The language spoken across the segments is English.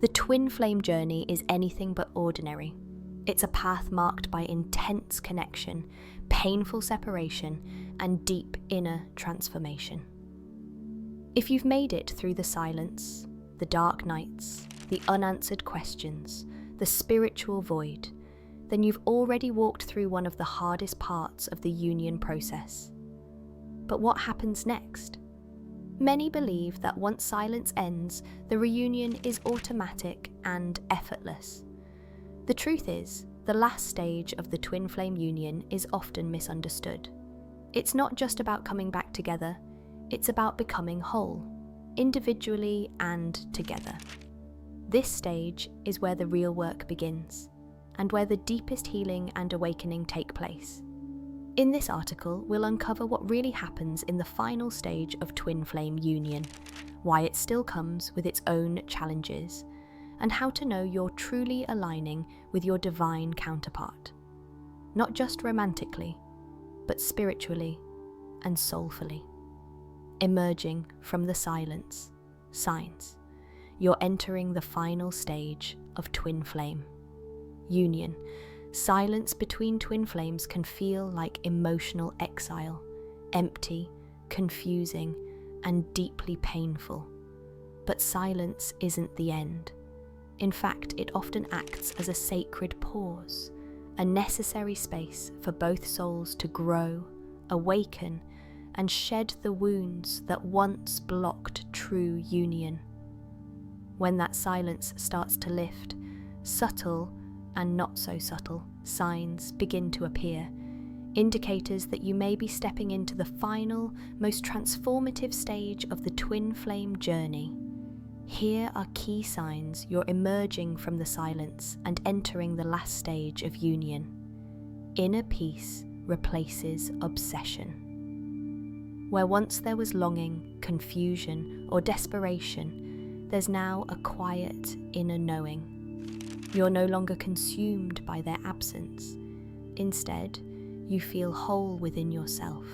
The twin flame journey is anything but ordinary. It's a path marked by intense connection, painful separation, and deep inner transformation. If you've made it through the silence, the dark nights, the unanswered questions, the spiritual void, then you've already walked through one of the hardest parts of the union process. But what happens next? Many believe that once silence ends, the reunion is automatic and effortless. The truth is, the last stage of the twin flame union is often misunderstood. It's not just about coming back together, it's about becoming whole, individually and together. This stage is where the real work begins, and where the deepest healing and awakening take place. In this article, we'll uncover what really happens in the final stage of twin flame union, why it still comes with its own challenges, and how to know you're truly aligning with your divine counterpart. Not just romantically, but spiritually and soulfully. Emerging from the silence, signs. You're entering the final stage of twin flame union. Silence between twin flames can feel like emotional exile, empty, confusing, and deeply painful. But silence isn't the end. In fact, it often acts as a sacred pause, a necessary space for both souls to grow, awaken, and shed the wounds that once blocked true union. When that silence starts to lift, subtle and not so subtle signs begin to appear, indicators that you may be stepping into the final, most transformative stage of the twin flame journey. Here are key signs you're emerging from the silence and entering the last stage of union. Inner peace replaces obsession. Where once there was longing, confusion, or desperation, there's now a quiet inner knowing. You're no longer consumed by their absence. Instead, you feel whole within yourself,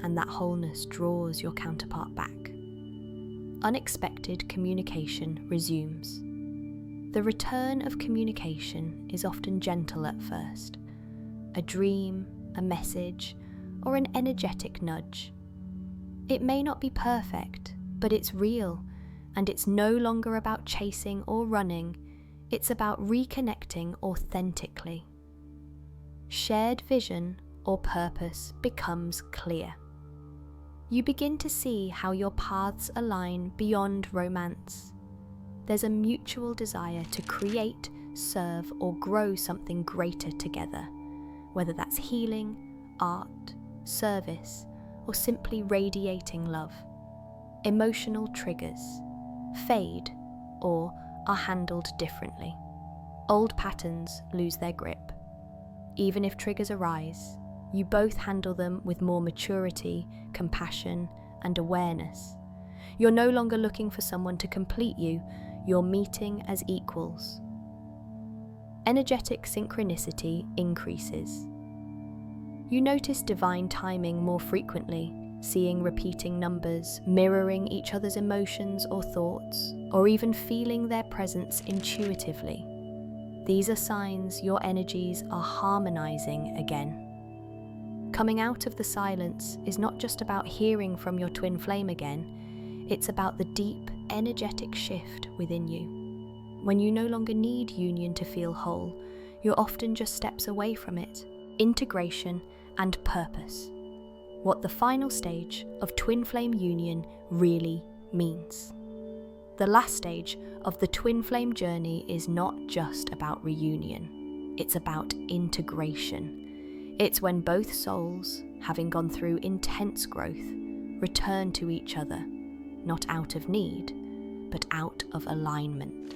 and that wholeness draws your counterpart back. Unexpected communication resumes. The return of communication is often gentle at first. A dream, a message, or an energetic nudge. It may not be perfect, but it's real, and it's no longer about chasing or running. It's about reconnecting authentically. Shared vision or purpose becomes clear. You begin to see how your paths align beyond romance. There's a mutual desire to create, serve, or grow something greater together, whether that's healing, art, service, or simply radiating love. Emotional triggers fade or are handled differently. Old patterns lose their grip. Even if triggers arise, you both handle them with more maturity, compassion, and awareness. You're no longer looking for someone to complete you, you're meeting as equals. Energetic synchronicity increases. You notice divine timing more frequently, seeing repeating numbers, mirroring each other's emotions or thoughts, or even feeling their presence intuitively. These are signs your energies are harmonizing again. Coming out of the silence is not just about hearing from your twin flame again, it's about the deep, energetic shift within you. When you no longer need union to feel whole, you're often just steps away from it. Integration and purpose. What the final stage of twin flame union really means. The last stage of the twin flame journey is not just about reunion, it's about integration. It's when both souls, having gone through intense growth, return to each other, not out of need, but out of alignment.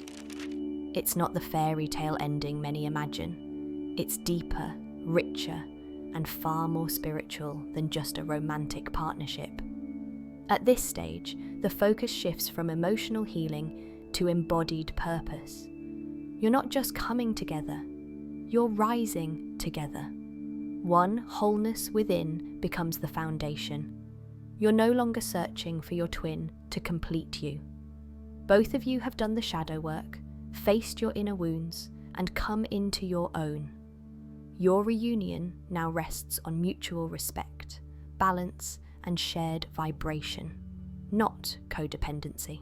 It's not the fairy tale ending many imagine. It's deeper, richer, and far more spiritual than just a romantic partnership. At this stage, the focus shifts from emotional healing to embodied purpose. You're not just coming together, you're rising together. One wholeness within becomes the foundation. You're no longer searching for your twin to complete you. Both of you have done the shadow work, faced your inner wounds, and come into your own. Your reunion now rests on mutual respect, balance, and shared vibration, not codependency.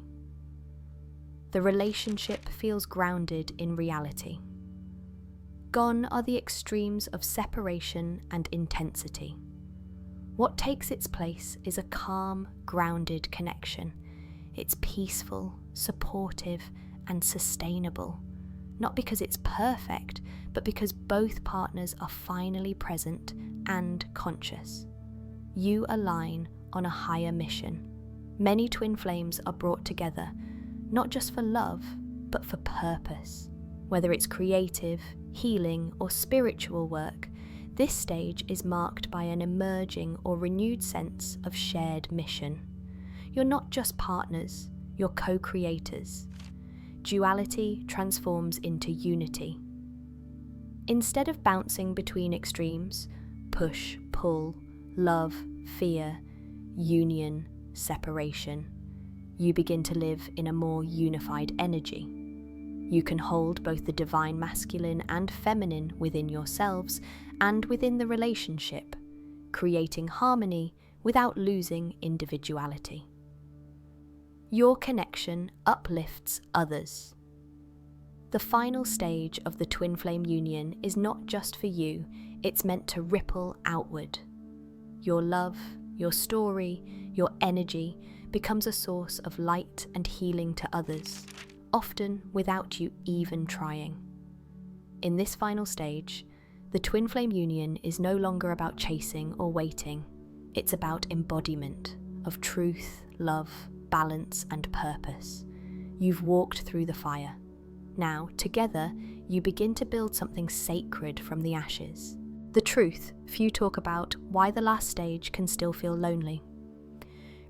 The relationship feels grounded in reality. Gone are the extremes of separation and intensity. What takes its place is a calm, grounded connection. It's peaceful, supportive, and sustainable, not because it's perfect, but because both partners are finally present and conscious. You align on a higher mission. Many twin flames are brought together, not just for love, but for purpose. Whether it's creative, healing, or spiritual work, this stage is marked by an emerging or renewed sense of shared mission. You're not just partners, you're co-creators. Duality transforms into unity. Instead of bouncing between extremes, push, pull, love, fear, union, separation, you begin to live in a more unified energy. You can hold both the divine masculine and feminine within yourselves and within the relationship, creating harmony without losing individuality. Your connection uplifts others. The final stage of the twin flame union is not just for you, it's meant to ripple outward. Your love, your story, your energy becomes a source of light and healing to others, often without you even trying. In this final stage, the twin flame union is no longer about chasing or waiting. It's about embodiment of truth, love, balance, and purpose. You've walked through the fire. Now, together, you begin to build something sacred from the ashes. The truth, few talk about why the last stage can still feel lonely.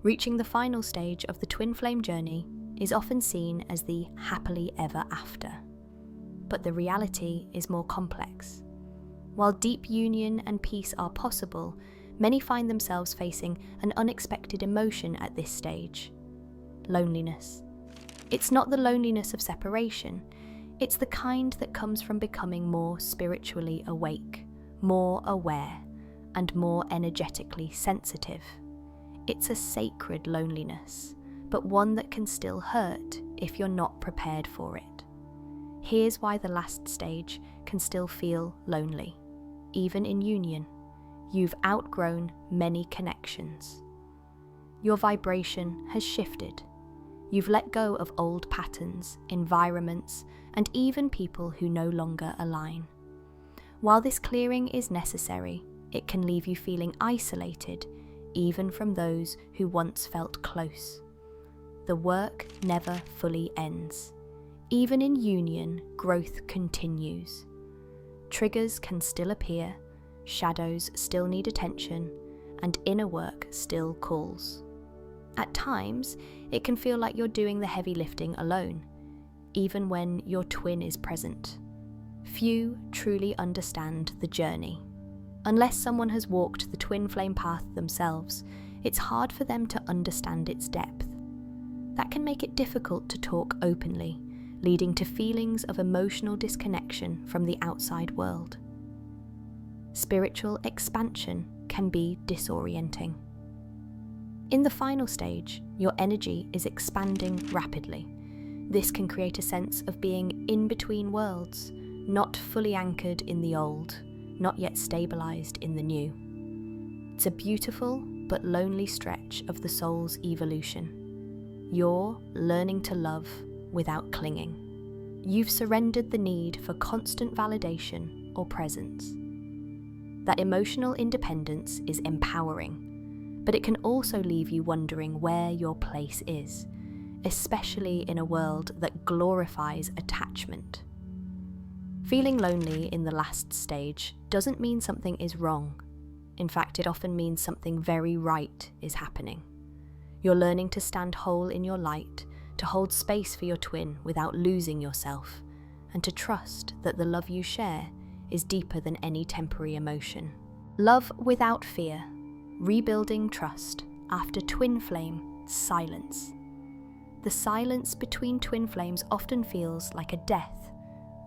Reaching the final stage of the twin flame journey is often seen as the happily ever after. But the reality is more complex. While deep union and peace are possible, many find themselves facing an unexpected emotion at this stage: loneliness. It's not the loneliness of separation, it's the kind that comes from becoming more spiritually awake, more aware, and more energetically sensitive. It's a sacred loneliness, but one that can still hurt if you're not prepared for it. Here's why the last stage can still feel lonely. Even in union, you've outgrown many connections. Your vibration has shifted. You've let go of old patterns, environments, and even people who no longer align. While this clearing is necessary, it can leave you feeling isolated, even from those who once felt close. The work never fully ends. Even in union, growth continues. Triggers can still appear, shadows still need attention, and inner work still calls. At times, it can feel like you're doing the heavy lifting alone, even when your twin is present. Few truly understand the journey. Unless someone has walked the twin flame path themselves, it's hard for them to understand its depth. That can make it difficult to talk openly, leading to feelings of emotional disconnection from the outside world. Spiritual expansion can be disorienting. In the final stage, your energy is expanding rapidly. This can create a sense of being in between worlds, not fully anchored in the old, not yet stabilized in the new. It's a beautiful but lonely stretch of the soul's evolution. You're learning to love without clinging. You've surrendered the need for constant validation or presence. That emotional independence is empowering, but it can also leave you wondering where your place is, especially in a world that glorifies attachment. Feeling lonely in the last stage doesn't mean something is wrong. In fact, it often means something very right is happening. You're learning to stand whole in your light, to hold space for your twin without losing yourself, and to trust that the love you share is deeper than any temporary emotion. Love without fear, rebuilding trust after twin flame silence. The silence between twin flames often feels like a death,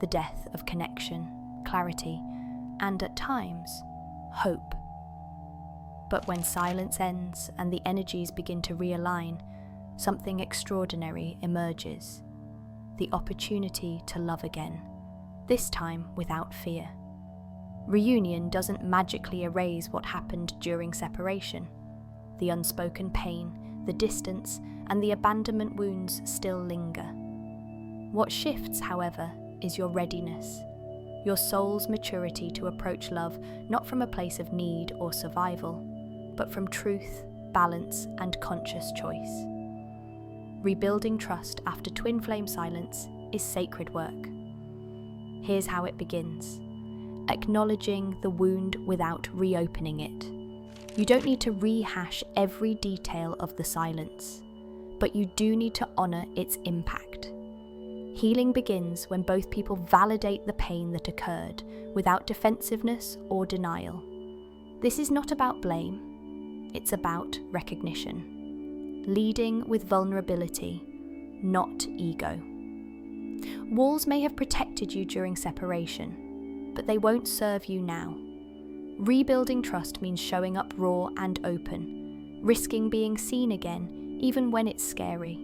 the death of connection, clarity, and at times, hope. But when silence ends and the energies begin to realign, something extraordinary emerges. The opportunity to love again, this time without fear. Reunion doesn't magically erase what happened during separation. The unspoken pain, the distance, and the abandonment wounds still linger. What shifts, however, is your readiness, your soul's maturity to approach love not from a place of need or survival, but from truth, balance, and conscious choice. Rebuilding trust after twin flame silence is sacred work. Here's how it begins. Acknowledging the wound without reopening it. You don't need to rehash every detail of the silence, but you do need to honor its impact. Healing begins when both people validate the pain that occurred without defensiveness or denial. This is not about blame. It's about recognition, leading with vulnerability, not ego. Walls may have protected you during separation, but they won't serve you now. Rebuilding trust means showing up raw and open, risking being seen again, even when it's scary.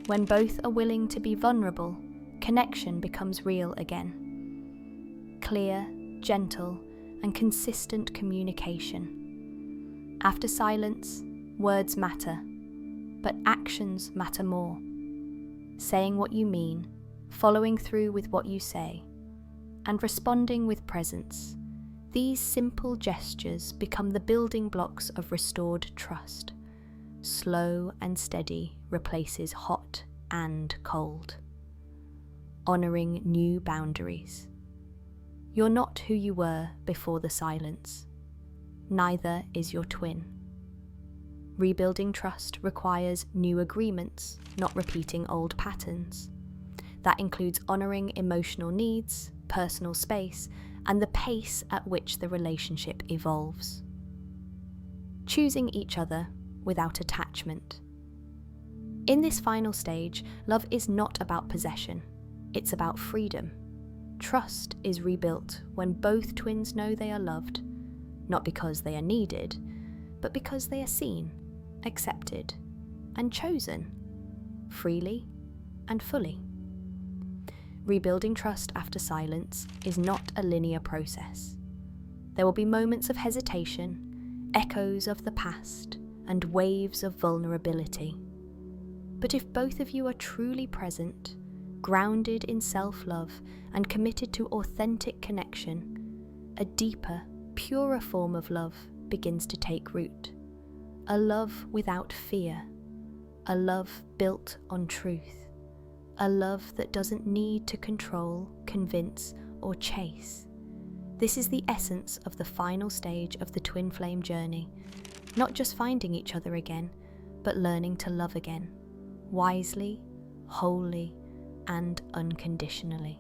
When both are willing to be vulnerable, connection becomes real again. Clear, gentle, and consistent communication. After silence, words matter, but actions matter more. Saying what you mean, following through with what you say, and responding with presence. These simple gestures become the building blocks of restored trust. Slow and steady replaces hot and cold. Honoring new boundaries. You're not who you were before the silence. Neither is your twin. Rebuilding trust requires new agreements, not repeating old patterns. That includes honoring emotional needs, personal space, and the pace at which the relationship evolves. Choosing each other without attachment. In this final stage, love is not about possession, it's about freedom. Trust is rebuilt when both twins know they are loved, not because they are needed, but because they are seen, accepted, and chosen, freely and fully. Rebuilding trust after silence is not a linear process. There will be moments of hesitation, echoes of the past, and waves of vulnerability. But if both of you are truly present, grounded in self-love, and committed to authentic connection, a deeper, purer form of love begins to take root. A love without fear, a love built on truth, a love that doesn't need to control, convince, or chase. This is the essence of the final stage of the twin flame journey, not just finding each other again, but learning to love again, wisely, wholly, and unconditionally.